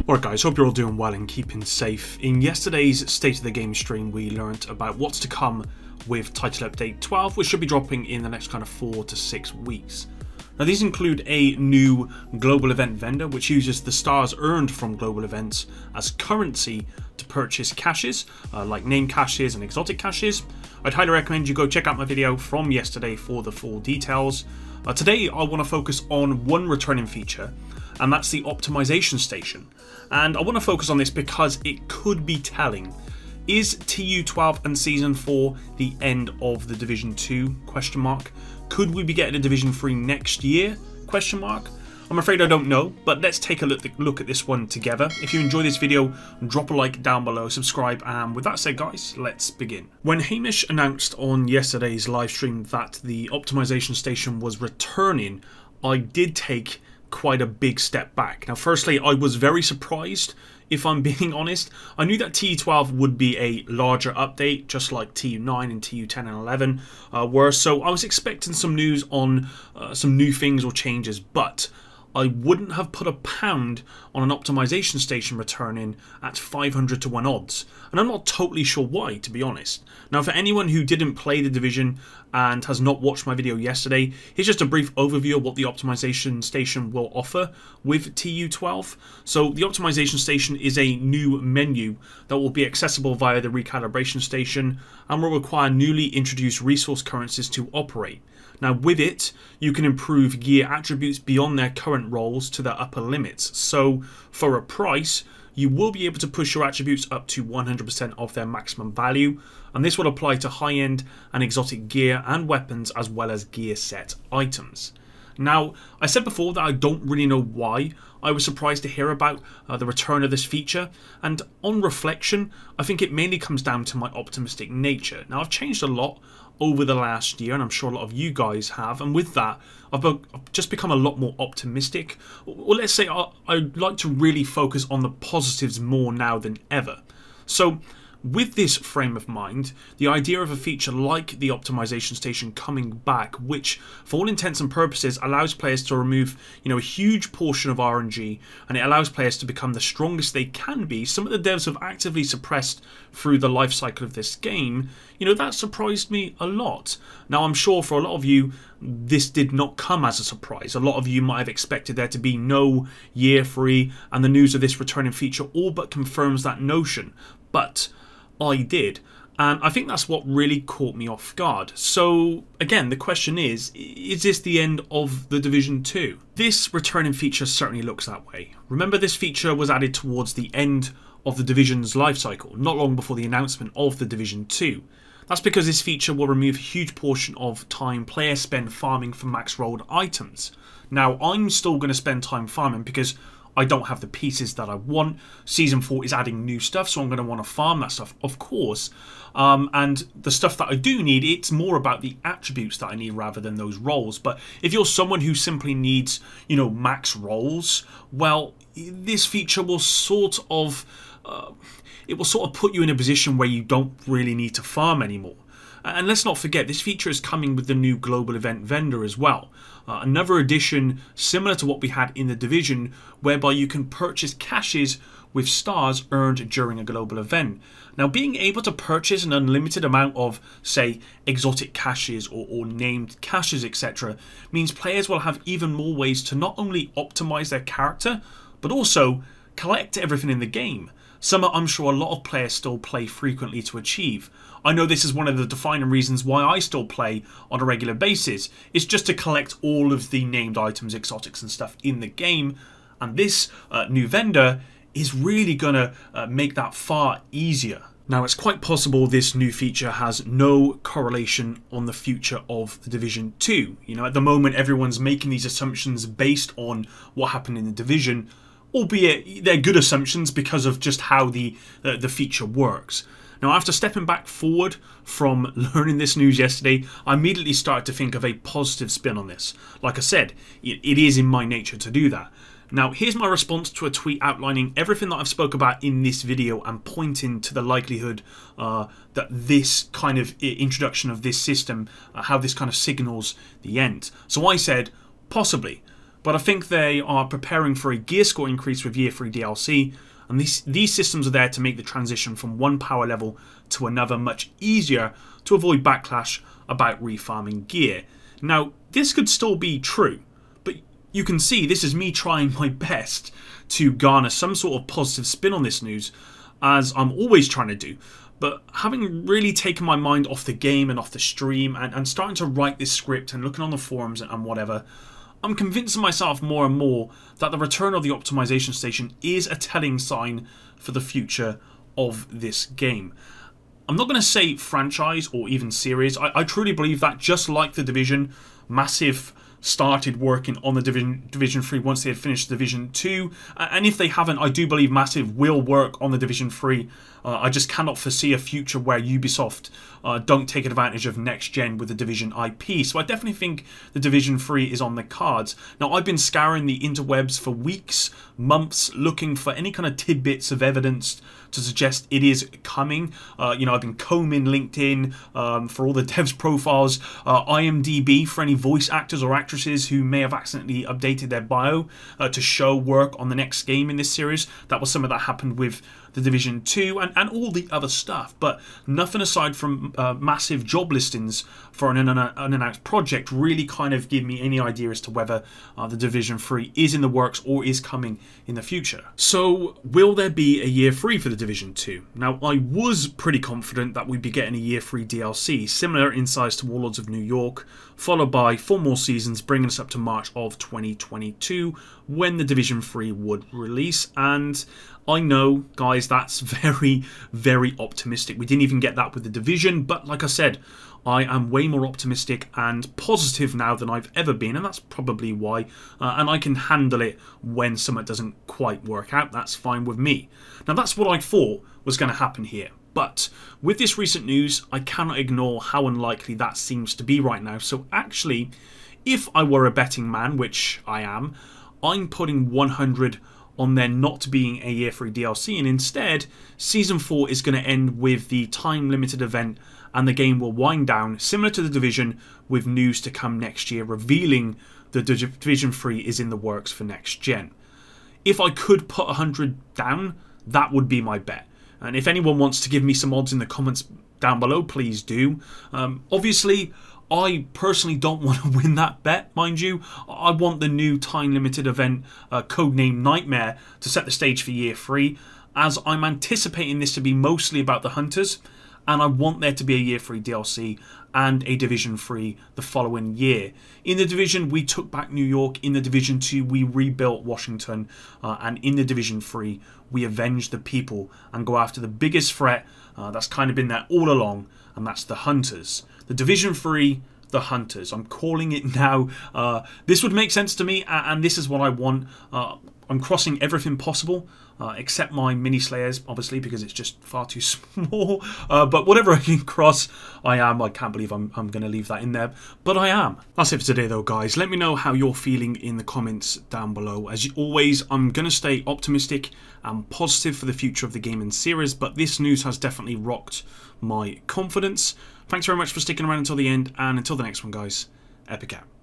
Alright guys, hope you're all doing well and keeping safe. In yesterday's State of the Game stream we learnt about what's to come with Title Update 12, which should be dropping in the next kind of 4 to 6 weeks. Now these include a new global event vendor which uses the stars earned from global events as currency to purchase caches, like name caches and exotic caches. I'd highly recommend you go check out my video from yesterday for the full details. Today I want to focus on one returning feature, and that's the optimization station. And I want to focus on this because it could be telling. Is TU12 and Season 4 the end of the Division 2? Question mark. Could we be getting a Division 3 next year? Question mark. I'm afraid I don't know, but let's take a look at this one together. If you enjoy this video, drop a like down below, subscribe, and with that said guys, let's begin. When Hamish announced on yesterday's live stream that the optimization station was returning, I did take quite a big step back. Now firstly, I was very surprised, if I'm being honest. I knew that TU12 would be a larger update, just like TU9 and TU10 and 11 were, so I was expecting some news on some new things or changes, but I wouldn't have put £1 on an optimization station returning at 500 to 1 odds, and I'm not totally sure why, to be honest. Now for anyone who didn't play the Division and has not watched my video yesterday, here's just a brief overview of what the optimization station will offer with TU12. So the optimization station is a new menu that will be accessible via the recalibration station and will require newly introduced resource currencies to operate. Now with it, you can improve gear attributes beyond their current roles to their upper limits. So for a price, you will be able to push your attributes up to 100% of their maximum value, and this will apply to high-end and exotic gear and weapons as well as gear set items. Now, I said before that I don't really know why I was surprised to hear about the return of this feature, and on reflection, I think it mainly comes down to my optimistic nature. Now, I've changed a lot over the last year, and I'm sure a lot of you guys have, and with that, I've just become a lot more optimistic. Or let's say I'd like to really focus on the positives more now than ever. So, with this frame of mind, the idea of a feature like the optimization station coming back, which for all intents and purposes allows players to remove, a huge portion of RNG, and it allows players to become the strongest they can be, some of the devs have actively suppressed through the life cycle of this game, that surprised me a lot. Now I'm sure for a lot of you this did not come as a surprise. A lot of you might have expected there to be no year 3, and the news of this returning feature all but confirms that notion. But I did, and I think that's what really caught me off guard. So again, the question is this the end of the Division 2? This returning feature certainly looks that way. Remember, this feature was added towards the end of the Division's life cycle, not long before the announcement of the Division 2. That's because this feature will remove a huge portion of time players spend farming for max rolled items. Now I'm still going to spend time farming because I don't have the pieces that I want. Season 4 is adding new stuff, so I'm going to want to farm that stuff, of course. And the stuff that I do need, it's more about the attributes that I need rather than those rolls. But if you're someone who simply needs, max rolls, well, this feature will sort of put you in a position where you don't really need to farm anymore. And let's not forget, this feature is coming with the new global event vendor as well. Another addition similar to what we had in the Division, whereby you can purchase caches with stars earned during a global event. Now being able to purchase an unlimited amount of, say, exotic caches or named caches, etc. means players will have even more ways to not only optimize their character, but also collect everything in the game. Some I'm sure a lot of players still play frequently to achieve. I know this is one of the defining reasons why I still play on a regular basis. It's just to collect all of the named items, exotics and stuff in the game. And this new vendor is really going to make that far easier. Now it's quite possible this new feature has no correlation on the future of the Division 2. At the moment everyone's making these assumptions based on what happened in the Division, albeit they're good assumptions because of just how the feature works. Now after stepping back forward from learning this news yesterday, I immediately started to think of a positive spin on this. Like I said, it is in my nature to do that. Now here's my response to a tweet outlining everything that I've spoke about in this video and pointing to the likelihood that this kind of introduction of this system, how this kind of signals the end. So I said, possibly. But I think they are preparing for a gear score increase with Year 3 DLC, and these systems are there to make the transition from one power level to another much easier to avoid backlash about refarming gear. Now, this could still be true, but you can see this is me trying my best to garner some sort of positive spin on this news, as I'm always trying to do. But having really taken my mind off the game and off the stream and starting to write this script and looking on the forums and whatever, I'm convincing myself more and more that the return of the optimization station is a telling sign for the future of this game. I'm not going to say franchise or even series. I truly believe that, just like The Division, Massive started working on the Division 3 once they had finished Division 2, and if they haven't, I do believe Massive will work on the Division 3. I just cannot foresee a future where Ubisoft don't take advantage of next gen with the Division IP, so I definitely think the Division 3 is on the cards. Now, I've been scouring the interwebs for weeks, months, looking for any kind of tidbits of evidence to suggest it is coming. I've been combing LinkedIn for all the devs' profiles, IMDb for any voice actors or actresses who may have accidentally updated their bio to show work on the next game in this series. That was something that happened with the Division 2 and all the other stuff, but nothing aside from massive job listings for an unannounced project really kind of give me any idea as to whether the Division 3 is in the works or is coming in the future. So will there be a Year 3 for the Division 2? Now, I was pretty confident that we'd be getting a Year 3 DLC, similar in size to Warlords of New York, followed by 4 more seasons, bringing us up to March of 2022, when the Division 3 would release. And I know, guys, that's very, very optimistic. We didn't even get that with the Division, but like I said, I am way more optimistic and positive now than I've ever been, and that's probably why. And I can handle it when something doesn't quite work out. That's fine with me. Now, that's what I thought was going to happen here. But with this recent news, I cannot ignore how unlikely that seems to be right now. So actually, if I were a betting man, which I am, I'm putting 100 on there not being a Year 3 DLC, and instead, Season 4 is going to end with the time-limited event, and the game will wind down, similar to The Division, with news to come next year, revealing the Division 3 is in the works for next gen. If I could put 100 down, that would be my bet. And if anyone wants to give me some odds in the comments down below, please do. Obviously, I personally don't want to win that bet, mind you. I want the new time-limited event, codenamed Nightmare, to set the stage for Year 3, as I'm anticipating this to be mostly about the Hunters, and I want there to be a Year 3 DLC and a Division 3 the following year. In the Division, we took back New York. In the Division 2, we rebuilt Washington. And in the Division 3, we avenge the people and go after the biggest threat that's kind of been there all along, and that's the Hunters. The Division 3, the Hunters. I'm calling it now. This would make sense to me, and this is what I want. I'm crossing everything possible, except my mini slayers, obviously, because it's just far too small. But whatever I can cross, I am. I can't believe I'm going to leave that in there, but I am. That's it for today, though, guys. Let me know how you're feeling in the comments down below. As always, I'm going to stay optimistic and positive for the future of the game and series, but this news has definitely rocked my confidence. Thanks very much for sticking around until the end, and until the next one, guys, epic out.